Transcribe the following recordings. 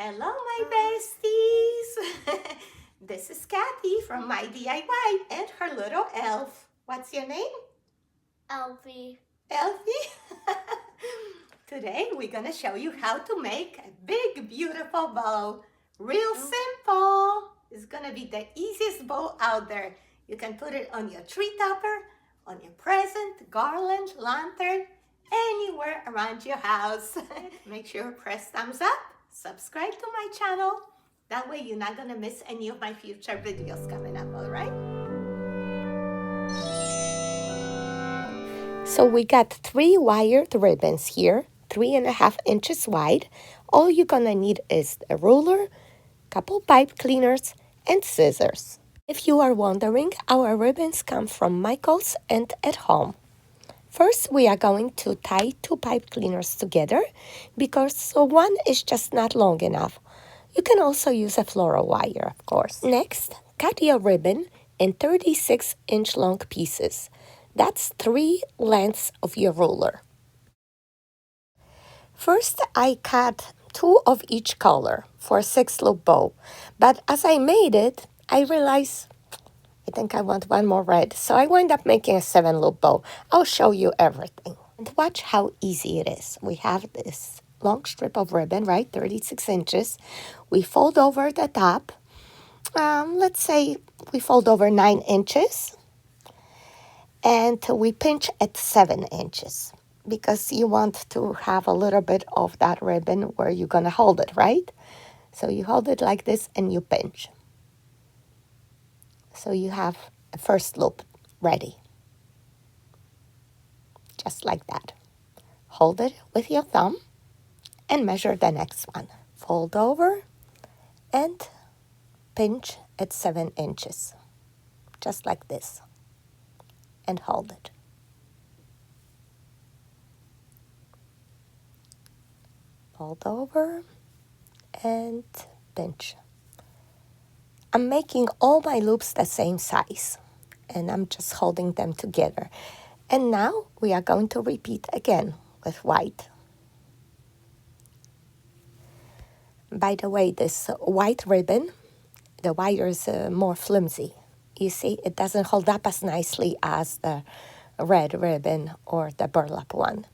Hello, my besties! This is Kathy from My DIY and her little elf. What's your name? Elfie. Elfie? Today we're gonna show you how to make a big, beautiful bow. Real simple. It's gonna be the easiest bow out there. You can put it on your tree topper, on your present, garland, lantern, anywhere around your house. Make sure to press thumbs up, subscribe to my channel. That way you're not gonna miss any of my future videos coming up, all right? So we got 3 wired ribbons here, 3.5 inches wide. All you're gonna need is a ruler, couple pipe cleaners, and scissors. If you are wondering, our ribbons come from Michael's and at home. First, we are going to tie 2 pipe cleaners together because one is just not long enough. You can also use a floral wire, of course. Next, cut your ribbon in 36-inch long pieces. That's 3 lengths of your ruler. First, I cut 2 of each color for a 6-loop bow. But as I made it, I realized I think I want one more red. So I wind up making a 7-loop bow. I'll show you everything. And watch how easy it is. We have this long strip of ribbon, right? 36 inches. We fold over the top. Let's say we fold over 9 inches. And we pinch at 7 inches. Because you want to have a little bit of that ribbon where you're going to hold it, right? So you hold it like this and you pinch. So you have a first loop ready. Just like that. Hold it with your thumb and measure the next one. Fold over and pinch at 7 inches. Just like this. And hold it. Fold over and pinch. I'm making all my loops the same size. And I'm just holding them together. And now we are going to repeat again with white. By the way, this white ribbon, the wire is more flimsy. You see, it doesn't hold up as nicely as the red ribbon or the burlap one.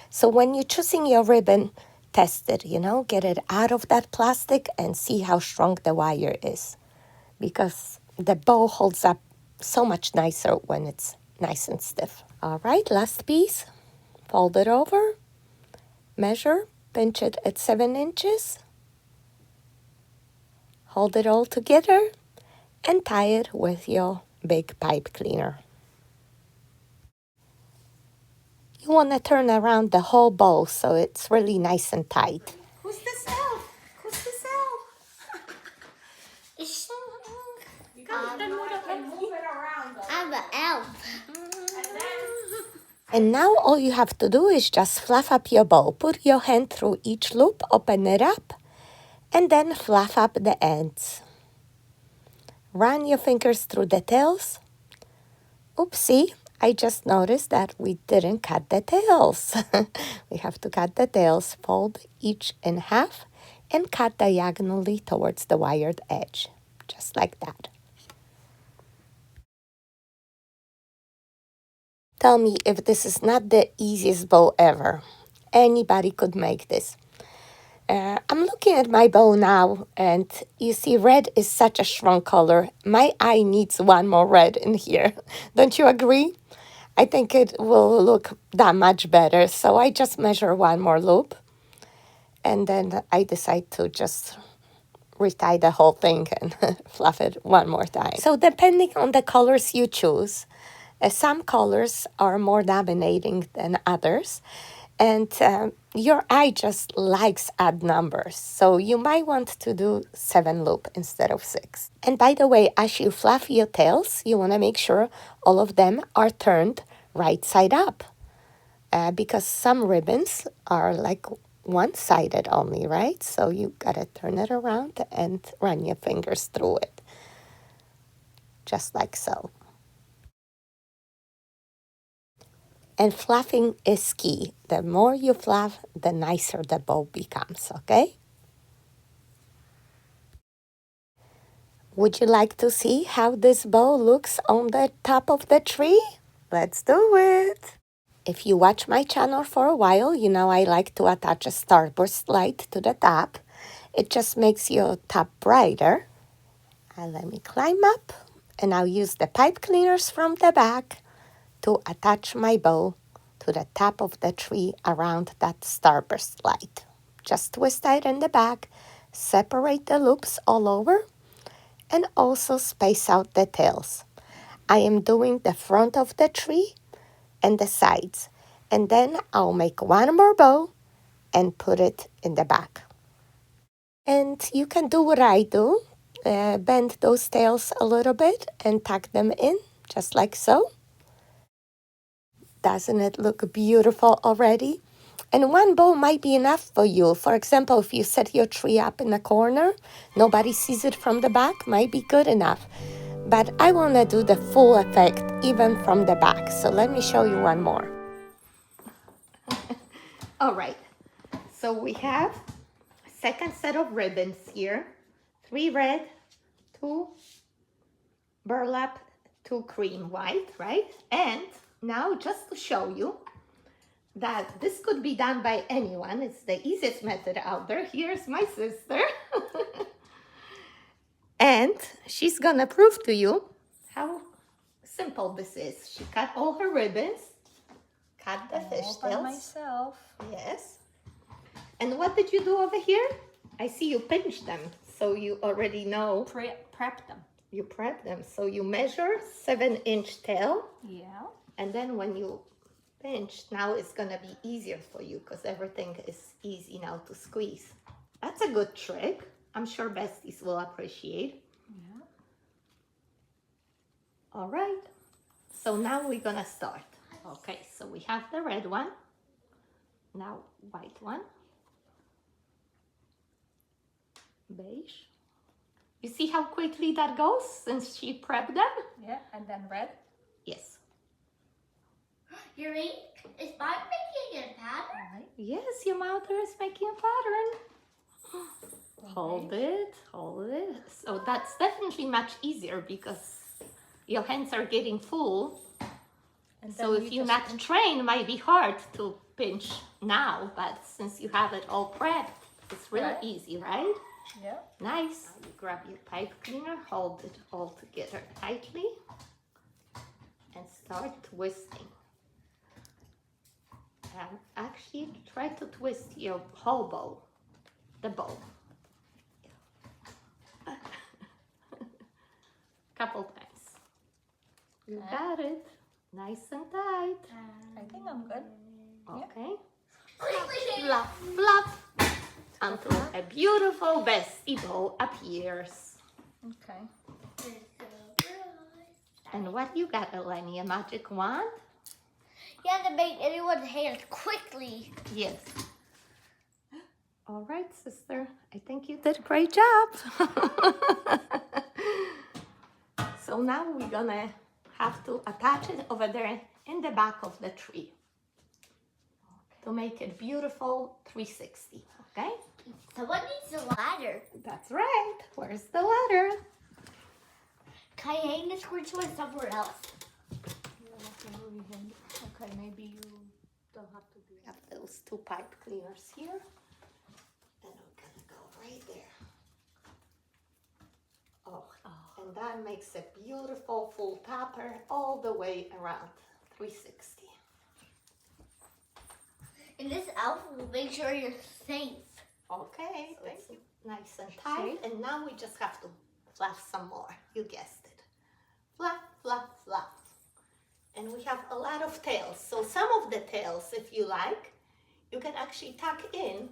So when you're choosing your ribbon, test it, get it out of that plastic and see how strong the wire is. Because the bow holds up so much nicer when it's nice and stiff. All right, last piece. Fold it over, measure, pinch it at 7 inches. Hold it all together and tie it with your big pipe cleaner. You want to turn around the whole bow so it's really nice and tight. Who's this elf? Who's this elf? You gotta move it around. I'm an elf. And now all you have to do is just fluff up your bow. Put your hand through each loop, open it up, and then fluff up the ends. Run your fingers through the tails. Oopsie, I just noticed that we didn't cut the tails. We have to cut the tails, fold each in half, and cut diagonally towards the wired edge, just like that. Tell me if this is not the easiest bow ever. Anybody could make this. I'm looking at my bow now, and you see red is such a strong color. My eye needs one more red in here. Don't you agree? I think it will look that much better. So I just measure one more loop, and then I decide to just retie the whole thing and fluff it one more time. So depending on the colors you choose, some colors are more dominating than others. And your eye just likes odd numbers. So you might want to do 7 loop instead of 6. And by the way, as you fluff your tails, you want to make sure all of them are turned right side up. Because some ribbons are like one-sided only, right? So you got to turn it around and run your fingers through it. Just like so. And fluffing is key. The more you fluff, the nicer the bow becomes, okay? Would you like to see how this bow looks on the top of the tree? Let's do it! If you watch my channel for a while, you know I like to attach a starburst light to the top. It just makes your top brighter. And let me climb up, and I'll use the pipe cleaners from the back to attach my bow to the top of the tree around that starburst light. Just twist it in the back, separate the loops all over, and also space out the tails. I am doing the front of the tree and the sides, and then I'll make one more bow and put it in the back. And you can do what I do, bend those tails a little bit and tuck them in, just like so. Doesn't it look beautiful already? And one bow might be enough for you. For example, if you set your tree up in a corner, nobody sees it from the back, might be good enough. But I want to do the full effect even from the back. So let me show you one more. All right. So we have a second set of ribbons here. 3 red, 2 burlap, 2 cream white, right? And now just to show you that this could be done by anyone. It's the easiest method out there. Here's my sister. And she's gonna prove to you how simple this is. She cut all her ribbons, cut the fishtails. By myself. Yes. And what did you do over here? I see you pinched them, so you already know. Prep them. You prep them. So you measure 7-inch tail. Yeah. And then when you pinch, now it's gonna be easier for you because everything is easy now to squeeze. That's a good trick. I'm sure besties will appreciate. Yeah. All right. So now we're gonna start. Okay, so we have the red one. Now white one. Beige. You see how quickly that goes since she prepped them? Yeah, and then red. Yes. Is mine making a pattern? Right. Yes, your mother is making a pattern. Hold it, hold it. So that's definitely much easier because your hands are getting full. And So if you're not trained, it might be hard to pinch now, but since you have it all prepped, it's really Right. easy, right? Yeah. Nice. Now you grab your pipe cleaner, hold it all together tightly, and start twisting. And actually try to twist your whole bow, the bow. Couple times. You got it. Nice and tight. I think I'm good. Okay. Fluff, fluff. Until a beautiful bestie bow appears. Okay. And what you got, Eleni? A magic wand? You have to make anyone's hands quickly. Yes. All right, sister. I think you did a great job. So now we're gonna have to attach it over there in the back of the tree to make it beautiful 360, okay? Someone needs a ladder. That's right. Where's the ladder? Can I hang this one somewhere else? Okay, maybe you don't have to do We have those 2 pipe cleaners here. And we're gonna go right there. Oh, and that makes a beautiful full topper all the way around 360. And this outfit will make sure you're safe. Okay, so it's nice and tight. And now we just have to fluff some more. You guessed it. Fluff, fluff, fluff. And we have a lot of tails. So some of the tails, if you like, you can actually tuck in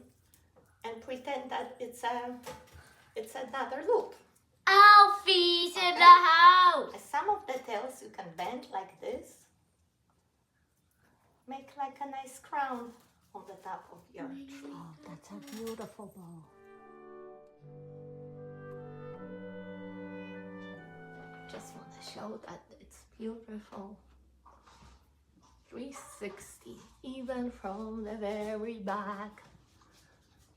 and pretend that it's another loop. Alfie's in the house. And some of the tails you can bend like this. Make like a nice crown on the top of your tree. Oh, that's a beautiful bow. Just want to show that it's beautiful. 360, even from the very back.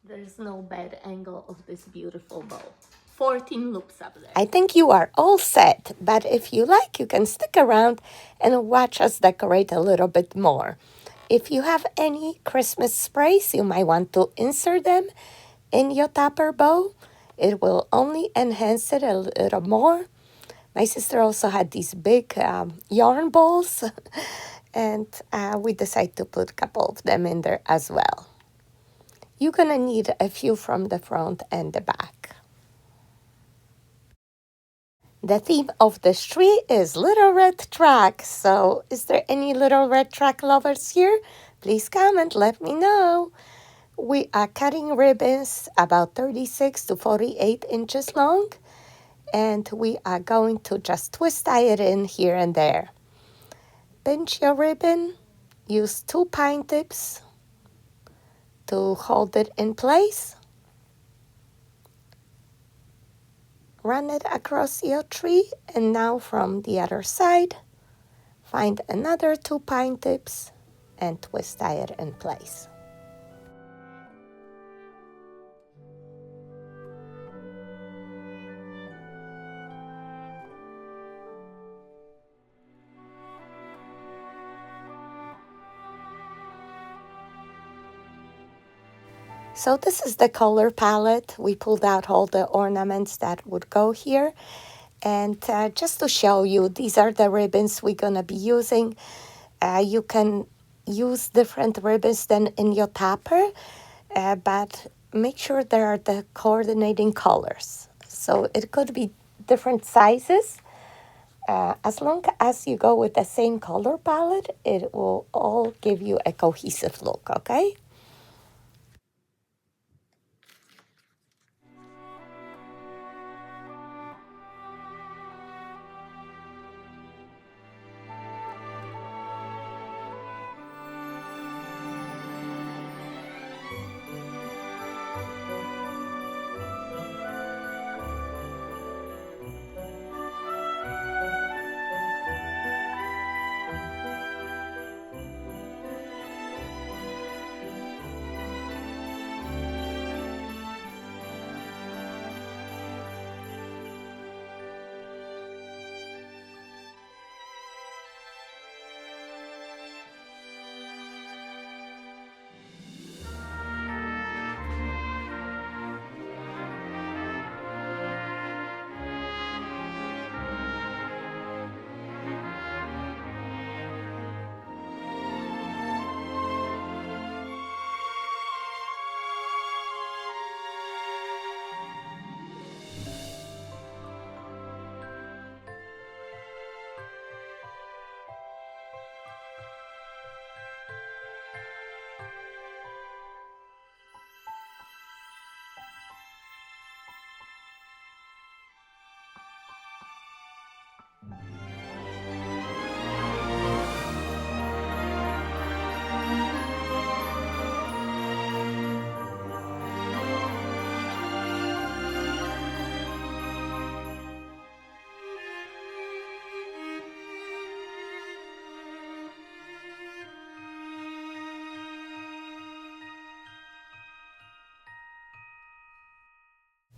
There's no bad angle of this beautiful bow. 14 loops up there. I think you are all set, but if you like, you can stick around and watch us decorate a little bit more. If you have any Christmas sprays, you might want to insert them in your topper bow. It will only enhance it a little more. My sister also had these big yarn balls, and we decided to put a couple of them in there as well. You're going to need a few from the front and the back. The theme of this tree is Little Red Track. So is there any Little Red Track lovers here? Please comment, let me know. We are cutting ribbons about 36 to 48 inches long. And we are going to just twist tie it in here and there. Pinch your ribbon. Use 2 pine tips to hold it in place. Run it across your tree, and now from the other side, find another 2 pine tips and twist tie it in place. So this is the color palette. We pulled out all the ornaments that would go here. And just to show you, these are the ribbons we're going to be using. You can use different ribbons than in your topper, but make sure there are the coordinating colors. So it could be different sizes. As long as you go with the same color palette, it will all give you a cohesive look, okay?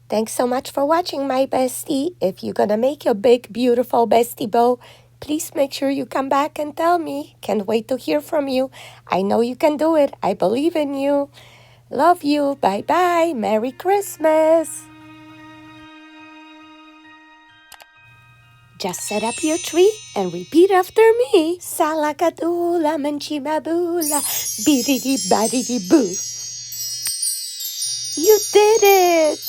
Thanks so much for watching, my bestie. If you're gonna make your big, beautiful bestie bow, please make sure you come back and tell me. Can't wait to hear from you. I know you can do it. I believe in you. Love you. Bye-bye. Merry Christmas. Just set up your tree and repeat after me. Salakadula, manchimabula, bididi-badidi-boo. You did it!